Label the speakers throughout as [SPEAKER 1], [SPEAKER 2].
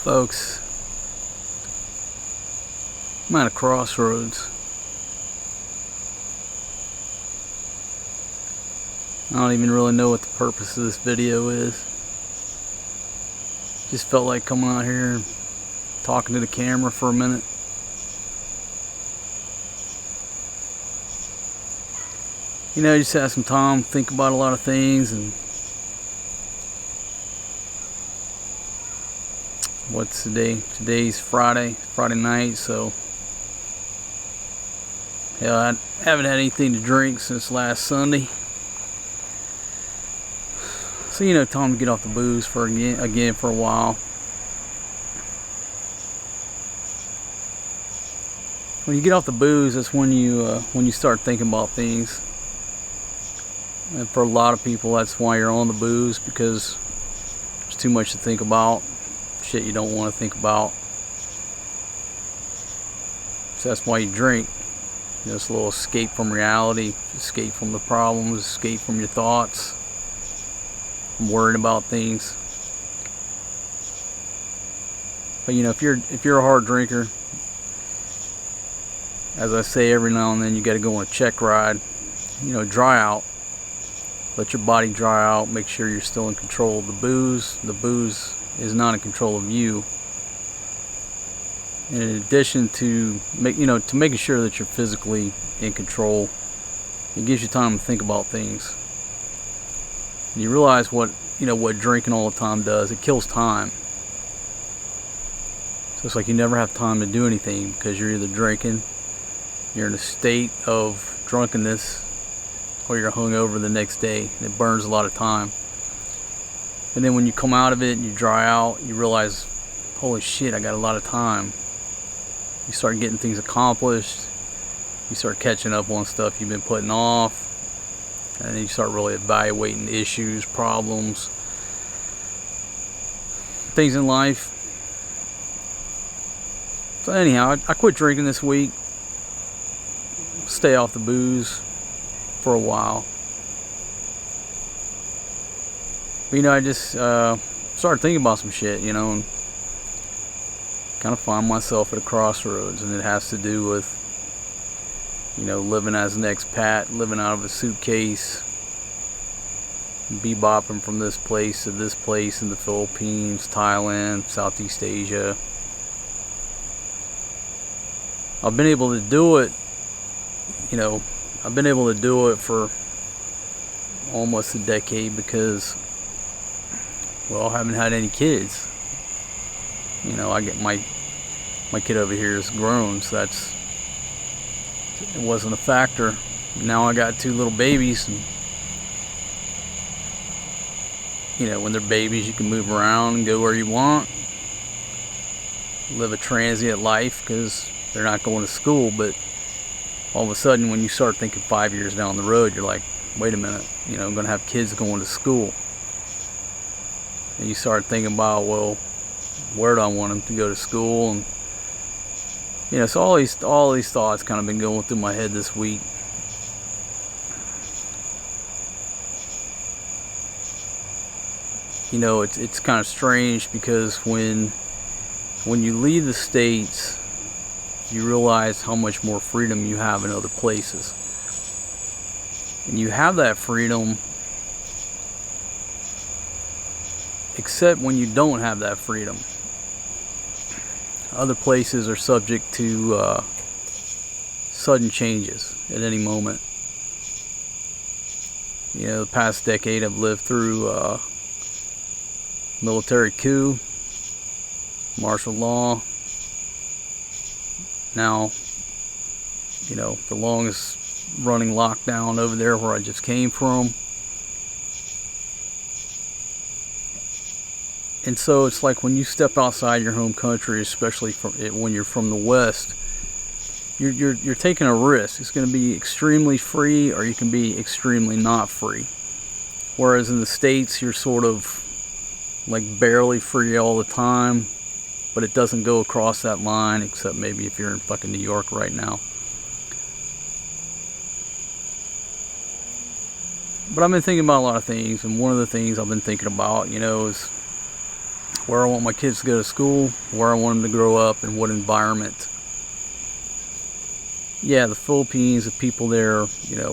[SPEAKER 1] Folks, I'm at a crossroads. I don't even really know what the purpose of this video is. Just felt like coming out here and talking to the camera for a minute. You know, just have some time to think about a lot of things. And what's today? Today's Friday night, so yeah, I haven't had anything to drink since last Sunday. So, you know, time to get off the booze for again for a while. When you get off the booze, that's when you start thinking about things. And for a lot of people, that's why you're on the booze, because there's too much to think about, shit you don't want to think about. So that's why you drink. You know, it's a little escape from reality, escape from the problems, escape from your thoughts, from worrying about things. But you know, if you're a hard drinker, as I say, every now and then you got to go on a check ride. You know, dry out. Let your body dry out. Make sure you're still in control of the booze. The booze is not in control of you. And in addition to making sure that you're physically in control, it gives you time to think about things. And you realize what drinking all the time does. It kills time. So it's like you never have time to do anything, because you're either drinking, you're in a state of drunkenness, or you're hungover the next day. It burns a lot of time. And then when you come out of it and you dry out, you realize, holy shit, I got a lot of time. You start getting things accomplished. You start catching up on stuff you've been putting off. And then you start really evaluating issues, problems, things in life. So anyhow, I quit drinking this week. Stay off the booze for a while. But, you know, I just started thinking about some shit, you know, and kind of find myself at a crossroads. And it has to do with, you know, living as an expat, living out of a suitcase, bebopping from this place to this place in the Philippines, Thailand, Southeast Asia. I've been able to do it, you know, I've been able to do it for almost a decade because, well, I haven't had any kids. You know, I get my kid over here is grown, so it wasn't a factor. Now I got 2 little babies, and you know, when they're babies, you can move around and go where you want, live a transient life because they're not going to school. But all of a sudden, when you start thinking 5 years down the road, you're like, wait a minute, you know, I'm going to have kids going to school. And you start thinking about, well, where do I want them to go to school? And you know, so all these thoughts kind of been going through my head this week. You know, it's kind of strange, because when you leave the States, you realize how much more freedom you have in other places. And you have that freedom, except when you don't have that freedom. Other places are subject to sudden changes at any moment. You know, the past decade I've lived through military coup, martial law. Now, you know, the longest running lockdown over there where I just came from. And so it's like when you step outside your home country, especially when you're from the West, you're taking a risk. It's going to be extremely free, or you can be extremely not free. Whereas in the States, you're sort of like barely free all the time, but it doesn't go across that line, except maybe if you're in fucking New York right now. But I've been thinking about a lot of things, and one of the things I've been thinking about, you know, is where I want my kids to go to school, where I want them to grow up, and what environment. Yeah, the Philippines, the people there,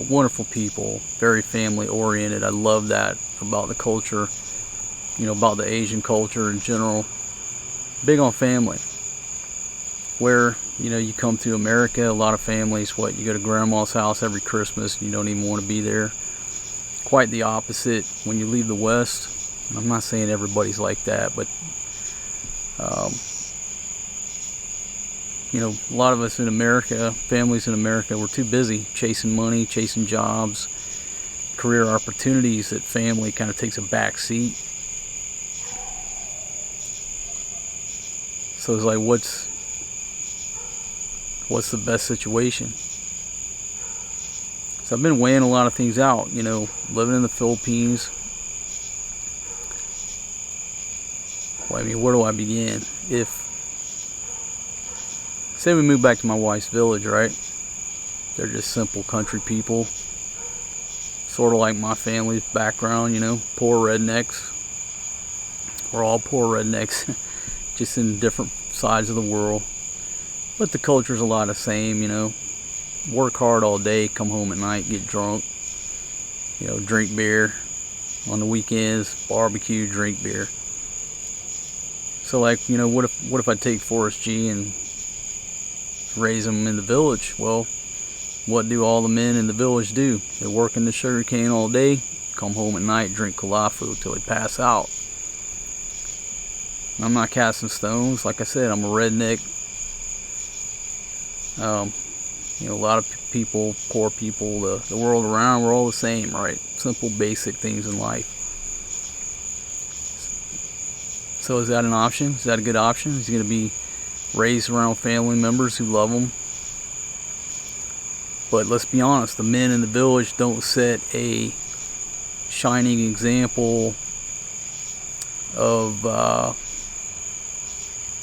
[SPEAKER 1] wonderful people, very family oriented. I love that about the culture, about the Asian culture in general. Big on family. Where, you come to America, a lot of families, you go to grandma's house every Christmas, and you don't even want to be there. Quite the opposite when you leave the West. I'm not saying everybody's like that, but a lot of us in America, families in America, we're too busy chasing money, chasing jobs, career opportunities, that family kind of takes a back seat. So it's like, what's the best situation? So I've been weighing a lot of things out, living in the Philippines. Well, I mean, where do I begin? Say we move back to my wife's village, right? They're just simple country people. Sort of like my family's background, poor rednecks. We're all poor rednecks, just in different sides of the world. But the culture's a lot the same, Work hard all day, come home at night, get drunk. Drink beer. On the weekends, barbecue, drink beer. So like, what if I take Forrest G and raise them in the village? Well, what do all the men in the village do? They work in the sugar cane all day, come home at night, drink kalafu till they pass out. I'm not casting stones. Like I said, I'm a redneck. A lot of people, poor people, the world around, we're all the same, right? Simple, basic things in life. So is that an option? Is that a good option? He's going to be raised around family members who love him. But let's be honest, the men in the village don't set a shining example of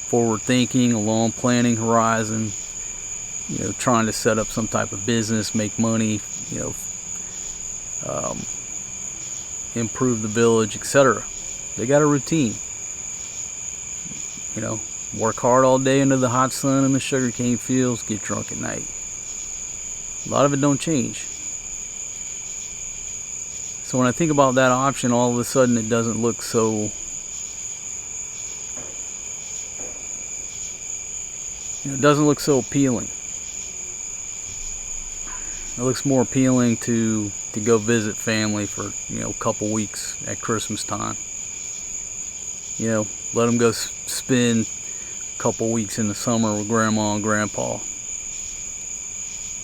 [SPEAKER 1] forward thinking, a long planning horizon, trying to set up some type of business, make money, improve the village, etc. They got a routine. Work hard all day under the hot sun in the sugarcane fields, get drunk at night. A lot of it don't change. So when I think about that option, all of a sudden it doesn't look so, it doesn't look so appealing. It looks more appealing to go visit family for, a couple weeks at Christmas time. Let them go spend a couple weeks in the summer with grandma and grandpa.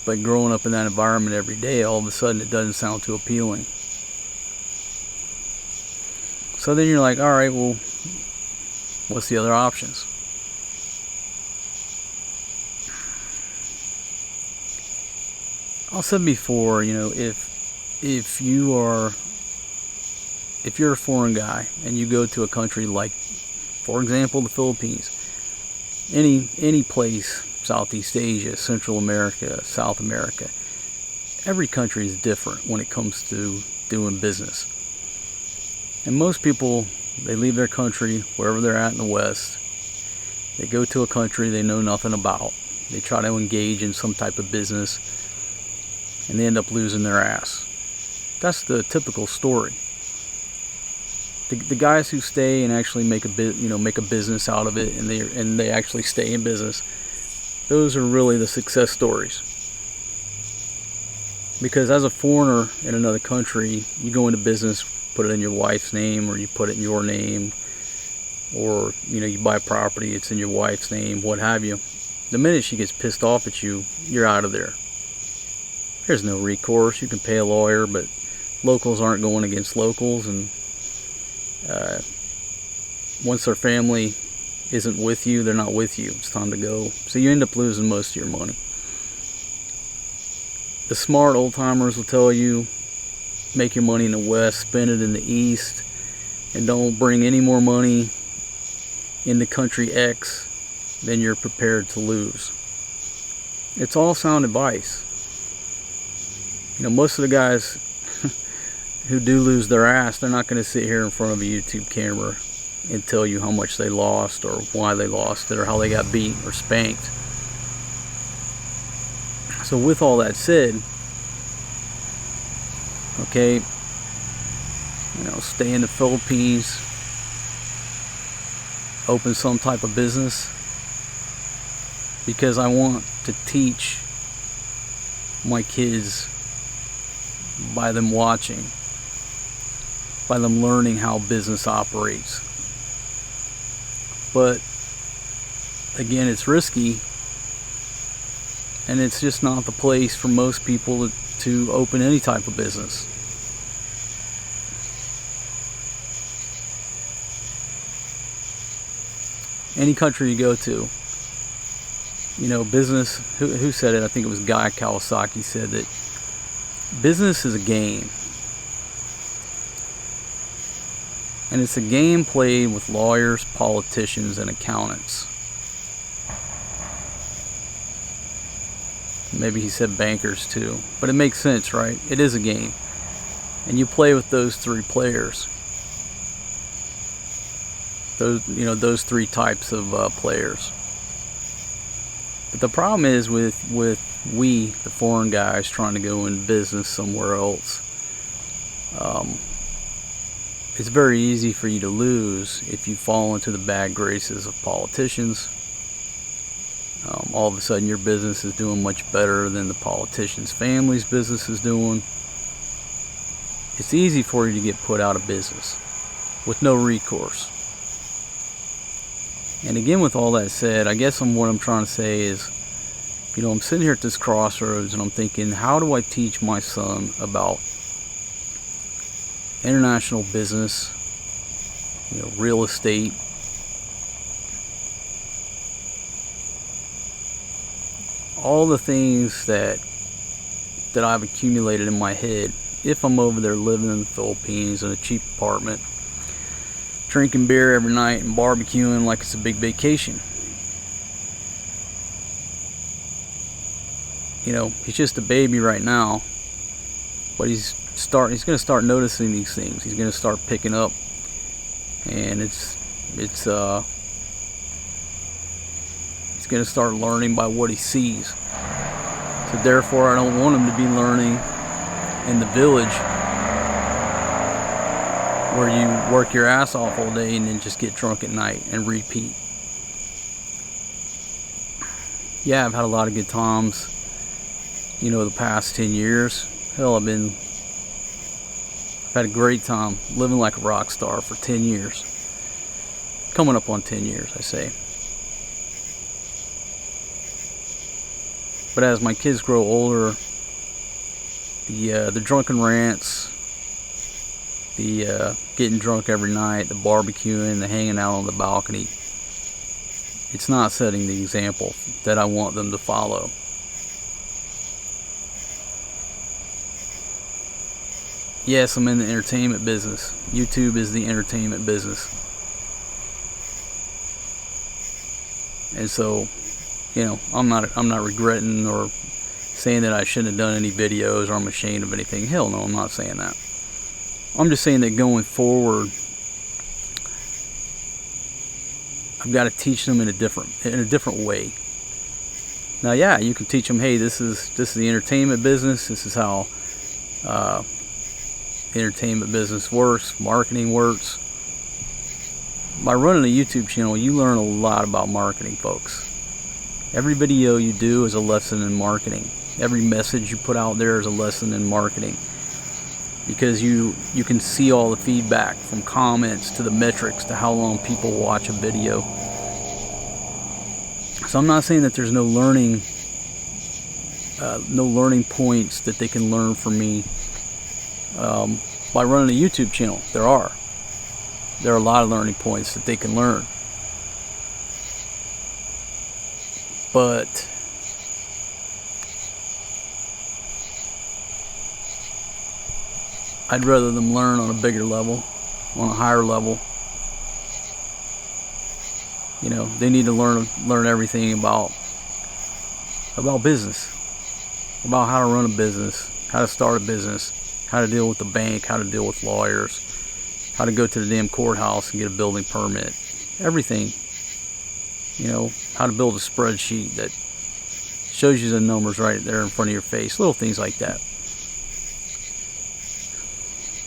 [SPEAKER 1] But growing up in that environment every day, all of a sudden it doesn't sound too appealing. So then you're like, all right, well, what's the other options? I said before, if you're a foreign guy and you go to a country like, for example, the Philippines, any place, Southeast Asia, Central America, South America, every country is different when it comes to doing business. And most people, they leave their country, wherever they're at in the West, they go to a country they know nothing about. They try to engage in some type of business, and they end up losing their ass. That's the typical story. The guys who stay and actually make a business out of it, and they actually stay in business, those are really the success stories. Because as a foreigner in another country, you go into business, put it in your wife's name, or you put it in your name, or you buy property, it's in your wife's name, what have you. The minute she gets pissed off at you, you're out of there. There's no recourse. You can pay a lawyer, but locals aren't going against locals, and once their family isn't with you, they're not with you. It's time to go. So you end up losing most of your money. The smart old timers will tell you, make your money in the West, spend it in the East, and don't bring any more money into country X than you're prepared to lose. It's all sound advice. Most of the guys who do lose their ass, they're not going to sit here in front of a YouTube camera and tell you how much they lost or why they lost it or how they got beat or spanked. So with all that said, okay, stay in the Philippines, open some type of business, because I want to teach my kids by them watching, by them learning how business operates. But again, it's risky, and it's just not the place for most people to open any type of business. Any country you go to, business, who said it? I think it was Guy Kawasaki said that business is a game. And it's a game played with lawyers, politicians, and accountants. Maybe he said bankers too. But it makes sense, right? It is a game. And you play with those three players. Those three types of players. But the problem is with the foreign guys trying to go in business somewhere else, it's very easy for you to lose if you fall into the bad graces of politicians. All of a sudden your business is doing much better than the politician's family's business is doing. It's easy for you to get put out of business with no recourse. And again, with all that said, I guess what I'm trying to say is, I'm sitting here at this crossroads and I'm thinking, how do I teach my son about international business, real estate, all the things that I've accumulated in my head if I'm over there living in the Philippines in a cheap apartment, drinking beer every night and barbecuing like it's a big vacation. He's just a baby right now, but he's going to start noticing these things. He's going to start picking up, and he's going to start learning by what he sees. So therefore, I don't want him to be learning in the village where you work your ass off all day and then just get drunk at night and repeat. Yeah, I've had a lot of good times, the past 10 years. Hell, I've had a great time living like a rock star for 10 years. Coming up on 10 years, I say. But as my kids grow older, the drunken rants, the getting drunk every night, the barbecuing, the hanging out on the balcony, it's not setting the example that I want them to follow. Yes, I'm in the entertainment business. YouTube is the entertainment business. And so, I'm not regretting or saying that I shouldn't have done any videos or I'm ashamed of anything. Hell no, I'm not saying that. I'm just saying that going forward, I've got to teach them in a different way. Now, yeah, you can teach them, hey, this is the entertainment business. This is how entertainment business works, marketing works. By running a YouTube channel, you learn a lot about marketing, folks. Every video you do is a lesson in marketing. Every message you put out there is a lesson in marketing, because you can see all the feedback, from comments to the metrics to how long people watch a video. So I'm not saying that there's no learning points that they can learn from me by running a YouTube channel. There are a lot of learning points that they can learn. But I'd rather them learn on a bigger level, on a higher level. They need to learn everything about business, about how to run a business, how to start a business, how to deal with the bank, how to deal with lawyers, how to go to the damn courthouse and get a building permit, everything. You know, how to build a spreadsheet that shows you the numbers right there in front of your face, little things like that.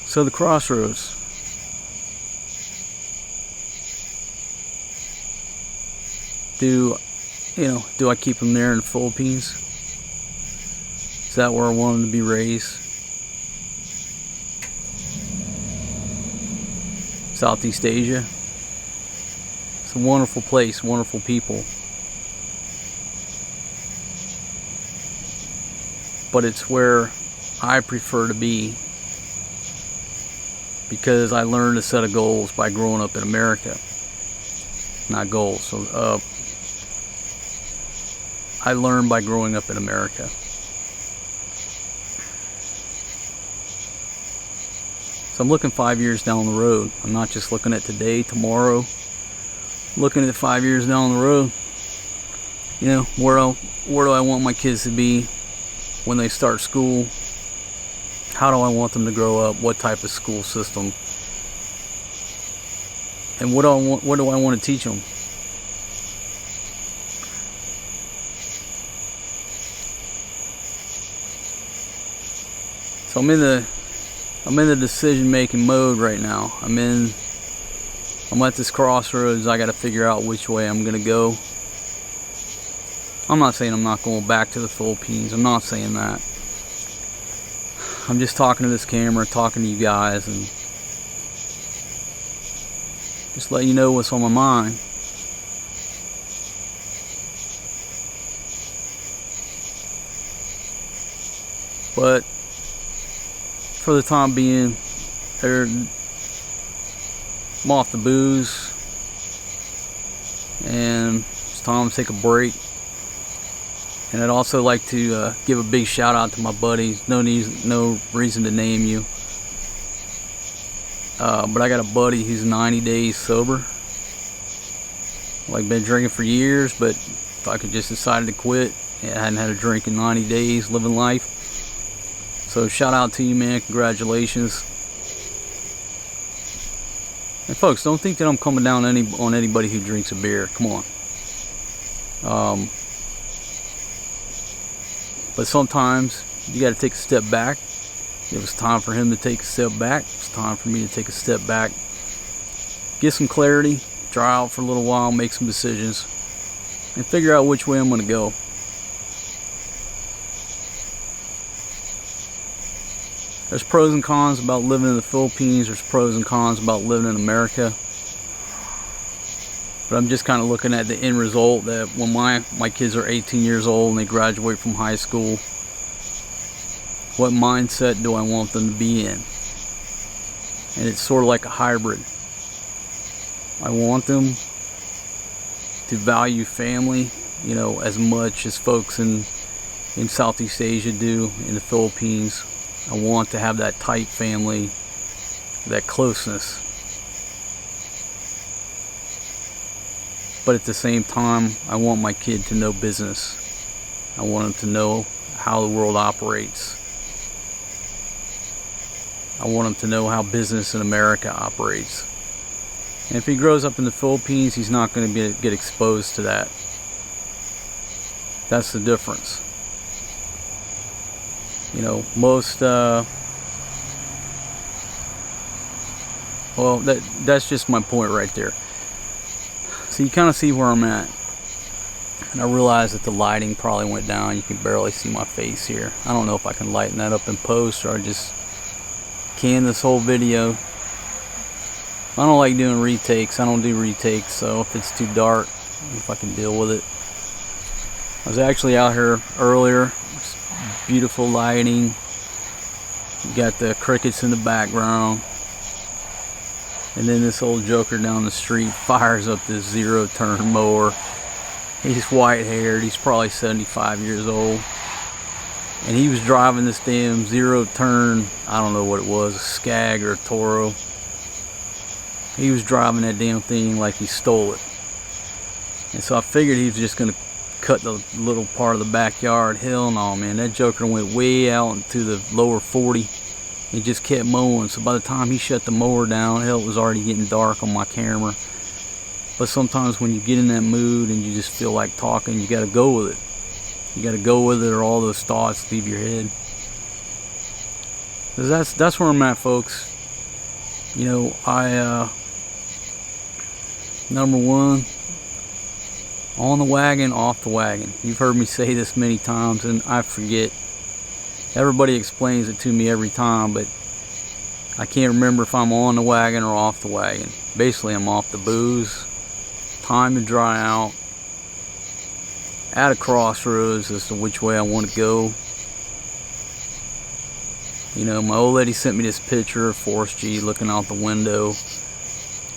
[SPEAKER 1] So the Crossroads, do I keep them there in the Philippines? Is that where I want them to be raised? Southeast Asia. It's a wonderful place, wonderful people. But it's where I prefer to be, because I learned a set of goals by growing up in America. Not goals. So I learned by growing up in America. So I'm looking 5 years down the road. I'm not just looking at today, tomorrow. I'm looking at 5 years down the road. You know, where do I want my kids to be when they start school? How do I want them to grow up? What type of school system? And what do I want to teach them? So I'm in the decision-making mode right now. I'm at this crossroads. I got to figure out which way I'm gonna go. I'm not saying I'm not going back to the Philippines. I'm not saying that. I'm just talking to this camera, talking to you guys, and just letting you know what's on my mind. But for the time being, I'm off the booze, and it's time to take a break. And I'd also like to give a big shout out to my buddies. No reason to name you, but I got a buddy who's 90 days sober. Like, been drinking for years, but if I could just decided to quit, I hadn't had a drink in 90 days, living life. So shout out to you, man. Congratulations. And folks, don't think that I'm coming down on anybody who drinks a beer. Come on. But sometimes you got to take a step back. It was time for him to take a step back. It's time for me to take a step back. Get some clarity. Dry out for a little while. Make some decisions. And figure out which way I'm going to go. There's pros and cons about living in the Philippines. There's pros and cons about living in America. But I'm just kind of looking at the end result, that when my kids are 18 years old and they graduate from high school, what mindset do I want them to be in? And it's sort of like a hybrid. I want them to value family, you know, as much as folks in Southeast Asia do, in the Philippines. I want to have that tight family, that closeness. But at the same time, I want my kid to know business. I want him to know how the world operates. I want him to know how business in America operates. And if he grows up in the Philippines, he's not going to get exposed to that. That's the difference. You know, most, well, that's just my point right there. So you kind of see where I'm at. And I realize that the lighting probably went down. You can barely see my face here. I don't know if I can lighten that up in post, or I just can this whole video. I don't like doing retakes. I don't do retakes, so if it's too dark, if I can deal with it. I was actually out here earlier. Beautiful lighting. You got the crickets in the background. And then this old joker down the street fires up this zero-turn mower. He's white-haired. He's probably 75 years old. And he was driving this damn zero-turn, I don't know what it was, a Skag or a Toro. He was driving that damn thing like he stole it. And so I figured he was just going to cut the little part of the backyard. Hell no, man. That joker went way out into the lower 40. He just kept mowing. So by the time he shut the mower down, hell, it was already getting dark on my camera. But sometimes when you get in that mood and you just feel like talking, you got to go with it. You got to go with it, or all those thoughts leave your head. 'Cause that's where I'm at, folks. You know, number one, on the wagon, off the wagon. You've heard me say this many times, and I forget. Everybody explains it to me every time, but I can't remember if I'm on the wagon or off the wagon. Basically, I'm off the booze. Time to dry out. At a crossroads as to which way I want to go. You know, my old lady sent me this picture of Forrest G looking out the window,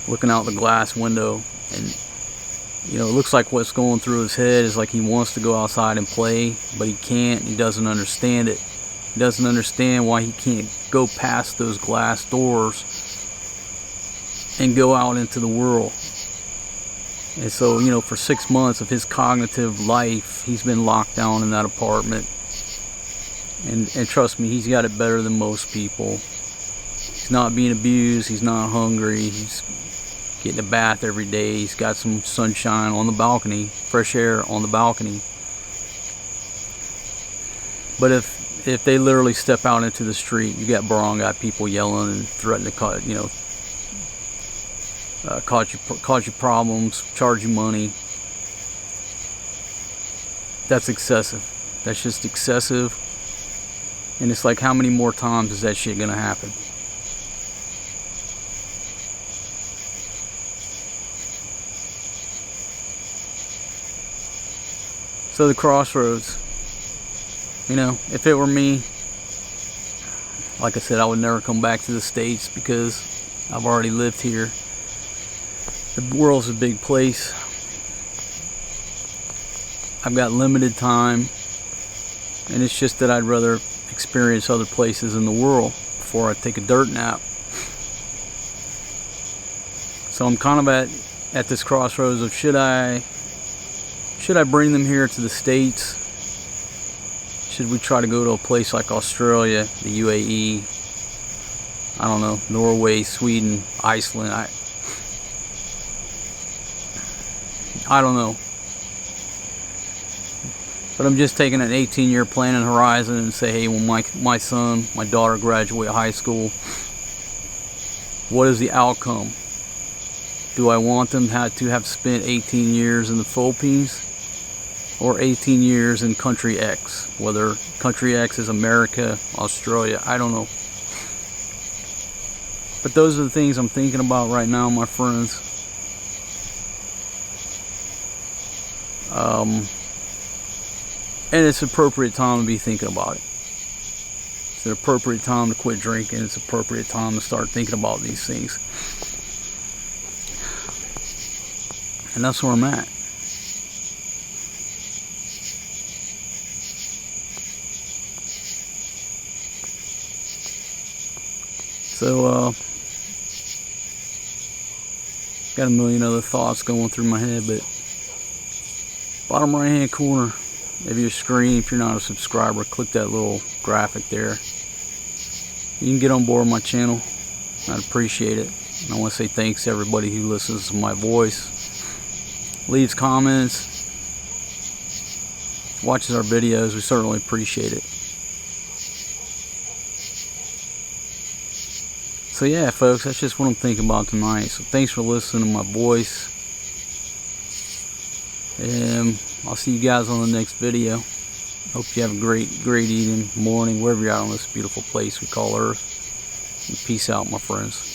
[SPEAKER 1] looking out the glass window, and you know, it looks like what's going through his head is like he wants to go outside and play, but he can't. He doesn't understand it. He doesn't understand why he can't go past those glass doors and go out into the world. And so, you know, for 6 months of his cognitive life, he's been locked down in that apartment. And trust me, he's got it better than most people. He's not being abused. He's not hungry. He's getting a bath every day. He's got some sunshine on the balcony, fresh air on the balcony. But if they literally step out into the street, you got barangay people yelling and threatening to, you know, cause you problems, charge you money. That's excessive. That's just excessive. And it's like, how many more times is that shit gonna happen? So the Crossroads, you know, if it were me, like I said, I would never come back to the States because I've already lived here. The world's a big place. I've got limited time, and it's just that I'd rather experience other places in the world before I take a dirt nap. So I'm kind of at this crossroads of should I bring them here to the States? Should we try to go to a place like Australia, the UAE, I don't know, Norway, Sweden, Iceland? I don't know. But I'm just taking an 18-year planning horizon and say, hey, when my son, my daughter graduate high school, what is the outcome? Do I want them to have spent 18 years in the Philippines or 18 years in country X? Whether country X is America, Australia, I don't know. But those are the things I'm thinking about right now, my friends. And it's an appropriate time to be thinking about it. It's an appropriate time to quit drinking. It's an appropriate time to start thinking about these things. And that's where I'm at. So, got a million other thoughts going through my head, but bottom right hand corner of your screen, if you're not a subscriber, click that little graphic there. You can get on board my channel. I'd appreciate it. And I want to say thanks to everybody who listens to my voice, leaves comments, watches our videos. We certainly appreciate it. So yeah, folks, that's just what I'm thinking about tonight. So thanks for listening to my voice. And I'll see you guys on the next video. Hope you have a great evening, morning, wherever you're at on this beautiful place we call Earth. And peace out, my friends.